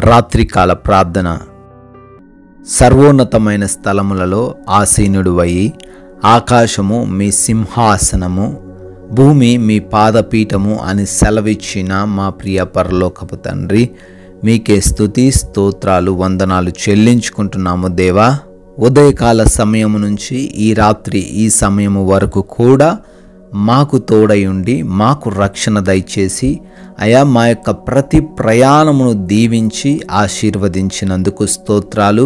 రాత్రికాల ప్రార్థన. సర్వోన్నతమైన స్థలములలో ఆసీనుడువయి, ఆకాశము మీ సింహాసనము, భూమి మీ పాదపీఠము అని సెలవిచ్చిన మా ప్రియ పరలోకపు తండ్రి, మీకే స్తుతి స్తోత్రాలు వందనాలు చెల్లించుకుంటున్నాము దేవా. ఉదయకాల సమయము నుంచి ఈ రాత్రి ఈ సమయము వరకు కూడా మాకు తోడై ఉండి మాకు రక్షణ దయచేసి అయా మా యొక్క ప్రతి ప్రయాణమును దీవించి ఆశీర్వదించినందుకు స్తోత్రాలు.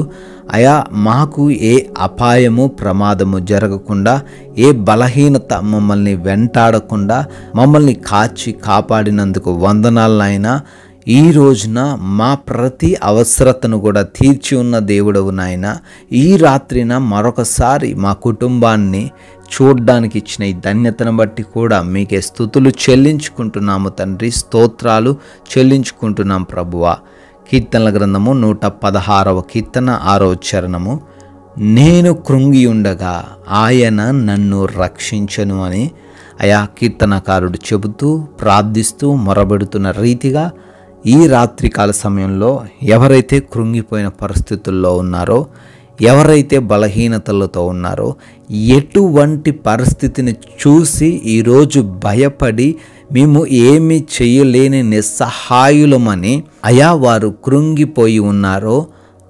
అయా మాకు ఏ అపాయము ప్రమాదము జరగకుండా, ఏ బలహీనత మమ్మల్ని వెంటాడకుండా మమ్మల్ని కాచి కాపాడినందుకు వందనాలనైనా. ఈ రోజున మా ప్రతి అవసరతను కూడా తీర్చి ఉన్న దేవుడవు నాయన. ఈ రాత్రిన మరొకసారి మా కుటుంబాన్ని చూడ్డానికి ఇచ్చిన ఈ ధన్యతను బట్టి కూడా మీకే స్తుతులు చెల్లించుకుంటున్నాము తండ్రి, స్తోత్రాలు చెల్లించుకుంటున్నాం ప్రభువా. కీర్తనల గ్రంథము 116వ కీర్తన 6వ చరణము, నేను కృంగి ఉండగా ఆయన నన్ను రక్షించను అని అయా కీర్తనకారుడు చెబుతూ ప్రార్థిస్తూ మొరబెడుతున్న రీతిగా ఈ రాత్రికాల సమయంలో ఎవరైతే కృంగిపోయిన పరిస్థితుల్లో ఉన్నారో, ఎవరైతే బలహీనతలతో ఉన్నారో, ఎటువంటి పరిస్థితిని చూసి ఈరోజు భయపడి మేము ఏమీ చేయలేని నిస్సహాయులమని అయా వారు కృంగిపోయి ఉన్నారో,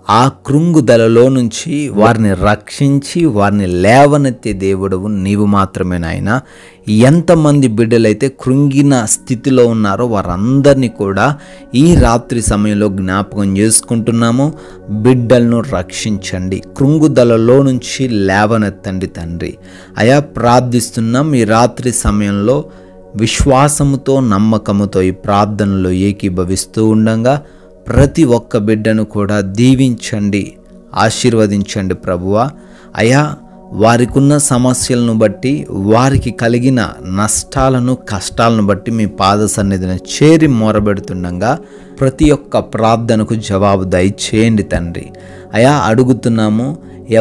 ఆ కృంగుదలలో నుంచి వారిని రక్షించి వారిని లేవనెత్తే దేవుడవు నీవు మాత్రమే నాయన. ఎంతమంది బిడ్డలైతే కృంగిన స్థితిలో ఉన్నారో వారందరినీ కూడా ఈ రాత్రి సమయంలో జ్ఞాపకం చేసుకుంటున్నాము. బిడ్డలను రక్షించండి, కృంగుదలలో నుంచి లేవనెత్తండి తండ్రి. అయా ప్రార్థిస్తున్నాం. ఈ రాత్రి సమయంలో విశ్వాసముతో నమ్మకముతో ఈ ప్రార్థనలో ఏకీభవిస్తూ ఉండగా ప్రతి ఒక్క బిడ్డను కూడా దీవించండి, ఆశీర్వదించండి ప్రభువా. అయా వారికున్న సమస్యలను బట్టి, వారికి కలిగిన నష్టాలను కష్టాలను బట్టి మీ పాద సన్నిధిని చేరి మొరబెడుతుండగా ప్రతి ఒక్క ప్రార్థనకు జవాబు దయచేయండి తండ్రి. అయా అడుగుతున్నాము,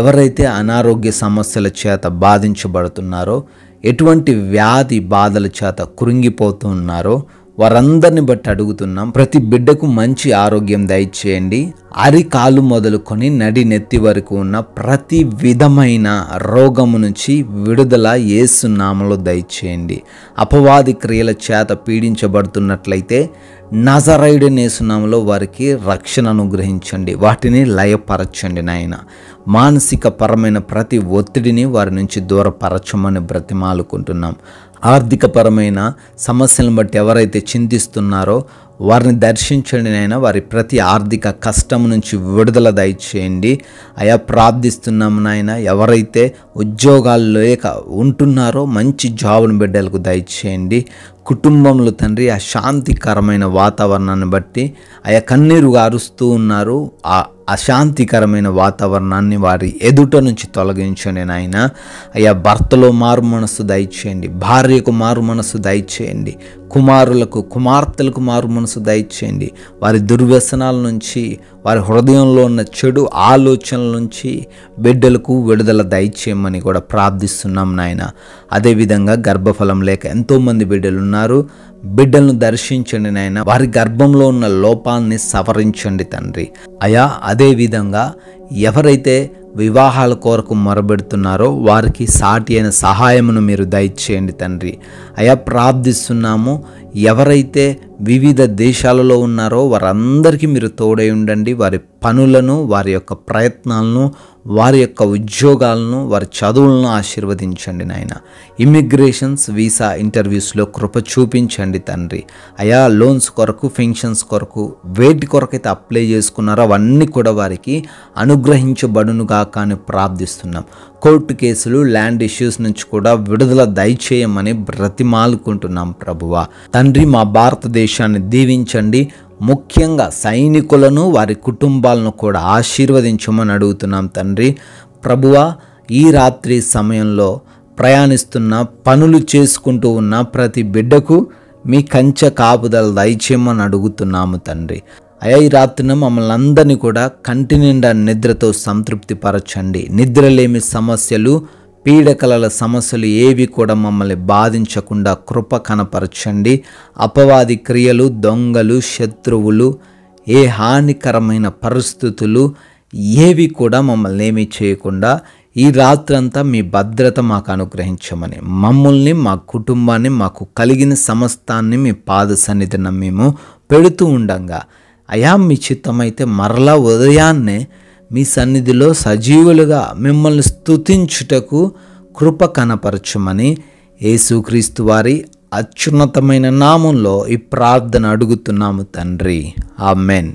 ఎవరైతే అనారోగ్య సమస్యల చేత బాధించబడుతున్నారో, ఎటువంటి వ్యాధి బాధల చేత కృంగిపోతూ ఉన్నారో వారందరిని బట్టి అడుగుతున్నాం. ప్రతి బిడ్డకు మంచి ఆరోగ్యం దయచేయండి. అరికాలు మొదలుకొని నడి నెత్తి వరకు ఉన్న ప్రతి విధమైన రోగము నుంచి విడుదల యేసు నామములో దయచేయండి. అపవాది క్రియల చేత పీడించబడుతున్నట్లయితే నజరేయుడైన యేసు నామములో వారికి రక్షణ అనుగ్రహించండి, వాటిని లయపరచండి నాయన. మానసిక పరమైన ప్రతి ఒత్తిడిని వారి నుంచి దూరపరచమని బ్రతిమాలుకుంటున్నాం. ఆర్థికపరమైన సమస్యలను బట్టి ఎవరైతే చింతిస్తున్నారో వారిని దర్శించండి నాయన. వారి ప్రతి ఆర్థిక కష్టం నుంచి విడుదల దయచేయండి. అయా ప్రార్థిస్తున్నాము నాయన. ఎవరైతే ఉద్యోగాలు లేక ఉంటున్నారో మంచి జాబును బిడ్డలకు దయచేయండి. కుటుంబంలో తండ్రి అశాంతికరమైన వాతావరణాన్ని బట్టి అయా కన్నీరు గారుస్తూ ఉన్నారు. ఆ అశాంతికరమైన వాతావరణాన్ని వారి ఎదుట నుంచి తొలగించండి నాయన. అయ్యా భర్తలో మారు మనస్సు దయచేయండి, భార్యకు మారు మనస్సు దయచేయండి, కుమారులకు కుమార్తెలకు మారు మనసు దయచేయండి. వారి దుర్వ్యసనాల నుంచి, వారి హృదయంలో ఉన్న చెడు ఆలోచనల నుంచి బిడ్డలకు విడుదల దయచేయమని కూడా ప్రార్థిస్తున్నాం నాయన. అదేవిధంగా గర్భఫలం లేక ఎంతోమంది బిడ్డలు ఉన్నారు. బిడ్డలను దర్శించండి నాయన. వారి గర్భంలో ఉన్న లోపాన్ని సవరించండి తండ్రి. అయా అదేవిధంగా ఎవరైతే వివాహాల కొరకు మొరబెడుతున్నారో వారికి సాటి అయిన సహాయమును మీరు దయచేయండి తండ్రి. అయా ప్రార్థిస్తున్నాము. ఎవరైతే వివిధ దేశాలలో ఉన్నారో వారందరికీ మీరు తోడై ఉండండి. వారి పనులను, వారి యొక్క ప్రయత్నాలను, వారి యొక్క ఉద్యోగాలను, వారి చదువులను ఆశీర్వదించండి నాయన. ఇమిగ్రేషన్స్, వీసా ఇంటర్వ్యూస్లో కృప చూపించండి తండ్రి. అయా లోన్స్ కొరకు, పెన్షన్స్ కొరకు వేటి కొరకైతే అప్లై చేసుకున్నారో అవన్నీ కూడా వారికి అనుగ్రహించబడునుగా కానీ ప్రార్థిస్తున్నాం. కోర్టు కేసులు, ల్యాండ్ ఇష్యూస్ నుంచి కూడా విడుదల దయచేయమని బ్రతిమాలుకుంటున్నాం ప్రభువా. తండ్రి మా భారతదేశాన్ని దీవించండి. ముఖ్యంగా సైనికులను, వారి కుటుంబాలను కూడా ఆశీర్వదించమని అడుగుతున్నాం తండ్రి. ప్రభువా ఈ రాత్రి సమయంలో ప్రయాణిస్తున్న, పనులు చేసుకుంటూ ఉన్న ప్రతి బిడ్డకు మీ కంచె కాపుదల దయచేయమని అడుగుతున్నాము తండ్రి. అయ్యా ఈ రాత్రిన మమ్మల్ని అందరినీ కూడా కంటి నిండా నిద్రతో సంతృప్తి పరచండి. నిద్రలేమి సమస్యలు, పీడకలల సమస్యలు ఏవి కూడా మమ్మల్ని బాధించకుండా కృప కనపరచండి. అపవాది క్రియలు, దొంగలు, శత్రువులు ఏ హానికరమైన పరిస్థితులు ఏవి కూడా మమ్మల్ని ఏమీ చేయకుండా ఈ రాత్రంతా మీ భద్రత మాకు అనుగ్రహించమని, మమ్మల్ని, మా కుటుంబాన్ని, మాకు కలిగిన సమస్తాన్ని మీ పాద సన్నిధిన మేము పెడుతూ ఉండంగా, అయా మీ చిత్తమైతే మరలా ఉదయాన్నే మీ సన్నిధిలో సజీవులుగా మిమ్మల్ని స్తుతించుటకు కృప కనపరచమని యేసుక్రీస్తు వారి అత్యున్నతమైన నామంలో ఈ ప్రార్థన అడుగుతున్నాము తండ్రి. ఆమెన్.